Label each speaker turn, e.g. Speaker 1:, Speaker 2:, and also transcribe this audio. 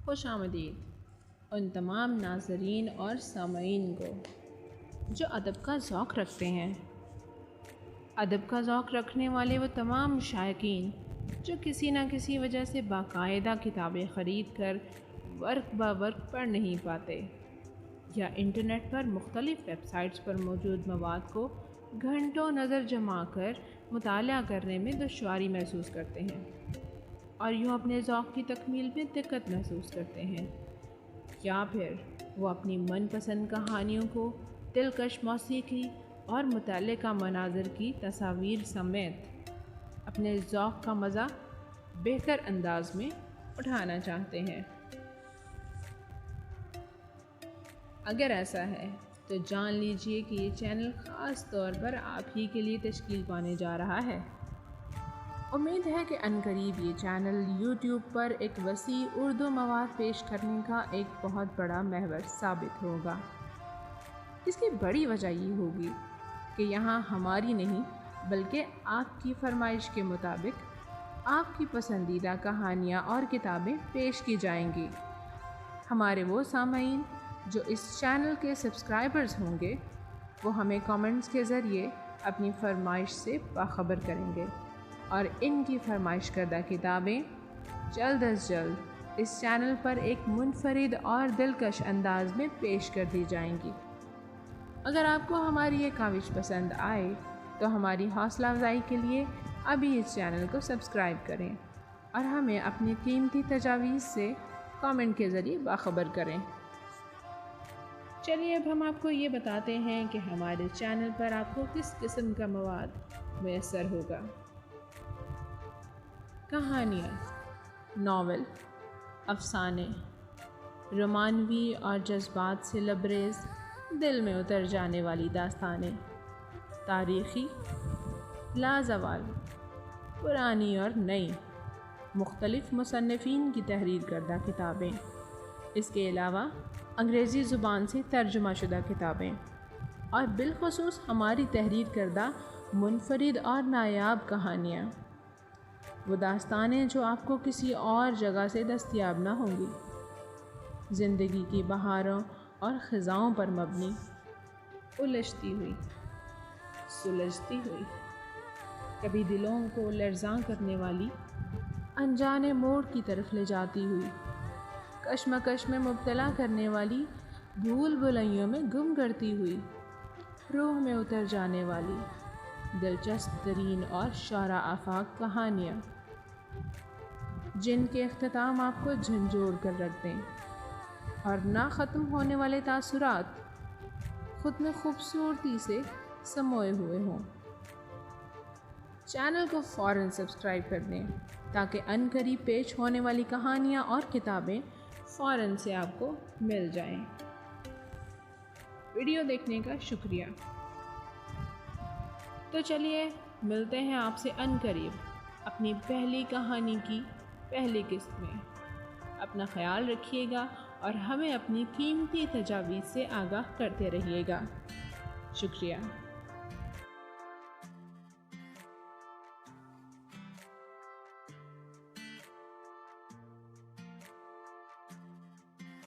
Speaker 1: خوش آمدید ان تمام ناظرین اور سامعین کو جو ادب کا ذوق رکھتے ہیں۔ ادب کا ذوق رکھنے والے وہ تمام شائقین جو کسی نہ کسی وجہ سے باقاعدہ کتابیں خرید کر ورق بہ ورق پڑھ نہیں پاتے، یا انٹرنیٹ پر مختلف ویب سائٹس پر موجود مواد کو گھنٹوں نظر جما کر مطالعہ کرنے میں دشواری محسوس کرتے ہیں اور یوں اپنے ذوق کی تکمیل میں دقت محسوس کرتے ہیں، یا پھر وہ اپنی من پسند کہانیوں کو دلکش موسیقی اور متعلقہ مناظر کی تصاویر سمیت اپنے ذوق کا مزہ بہتر انداز میں اٹھانا چاہتے ہیں۔ اگر ایسا ہے تو جان لیجئے کہ یہ چینل خاص طور پر آپ ہی کے لیے تشکیل پانے جا رہا ہے۔ امید ہے کہ عنقریب یہ چینل یوٹیوب پر ایک وسیع اردو مواد پیش کرنے کا ایک بہت بڑا محور ثابت ہوگا۔ اس کی بڑی وجہ یہ ہوگی کہ یہاں ہماری نہیں بلکہ آپ کی فرمائش کے مطابق آپ کی پسندیدہ کہانیاں اور کتابیں پیش کی جائیں گی۔ ہمارے وہ سامعین جو اس چینل کے سبسکرائبرز ہوں گے وہ ہمیں کامنٹس کے ذریعے اپنی فرمائش سے باخبر کریں گے اور ان کی فرمائش کردہ کتابیں جلد از جلد اس چینل پر ایک منفرد اور دلکش انداز میں پیش کر دی جائیں گی۔ اگر آپ کو ہماری یہ کاوش پسند آئے تو ہماری حوصلہ افزائی کے لیے ابھی اس چینل کو سبسکرائب کریں اور ہمیں اپنی قیمتی تجاویز سے کامنٹ کے ذریعے باخبر کریں۔ چلیے اب ہم آپ کو یہ بتاتے ہیں کہ ہمارے چینل پر آپ کو کس قسم کا مواد میسر ہوگا۔ کہانیاں، ناول، افسانے، رومانوی اور جذبات سے لبریز دل میں اتر جانے والی داستانیں، تاریخی، لازوال، پرانی اور نئی، مختلف مصنفین کی تحریر کردہ کتابیں، اس کے علاوہ انگریزی زبان سے ترجمہ شدہ کتابیں اور بالخصوص ہماری تحریر کردہ منفرد اور نایاب کہانیاں، وہ داستانیں جو آپ کو کسی اور جگہ سے دستیاب نہ ہوں گی، زندگی کی بہاروں اور خزاؤں پر مبنی، الجھتی ہوئی، سلجھتی ہوئی، کبھی دلوں کو لرزاں کرنے والی، انجانے موڑ کی طرف لے جاتی ہوئی، کشمکش میں مبتلا کرنے والی، بھول بھلائیوں میں گم کرتی ہوئی، روح میں اتر جانے والی، دلچسپ ترین اور شعرا آفاق کہانیاں، جن کے اختتام آپ کو جھنجھوڑ کر رکھ دیں اور نہ ختم ہونے والے تاثرات خود میں خوبصورتی سے سموئے ہوئے ہوں۔ چینل کو فوراً سبسکرائب کر دیں تاکہ عنقریب پیش ہونے والی کہانیاں اور کتابیں فوراً سے آپ کو مل جائیں۔ ویڈیو دیکھنے کا شکریہ۔ تو چلیے ملتے ہیں آپ سے عنقریب اپنی پہلی کہانی کی پہلی قسط میں۔ اپنا خیال رکھیے گا اور ہمیں اپنی قیمتی تجاویز سے آگاہ کرتے رہیے گا۔ شکریہ۔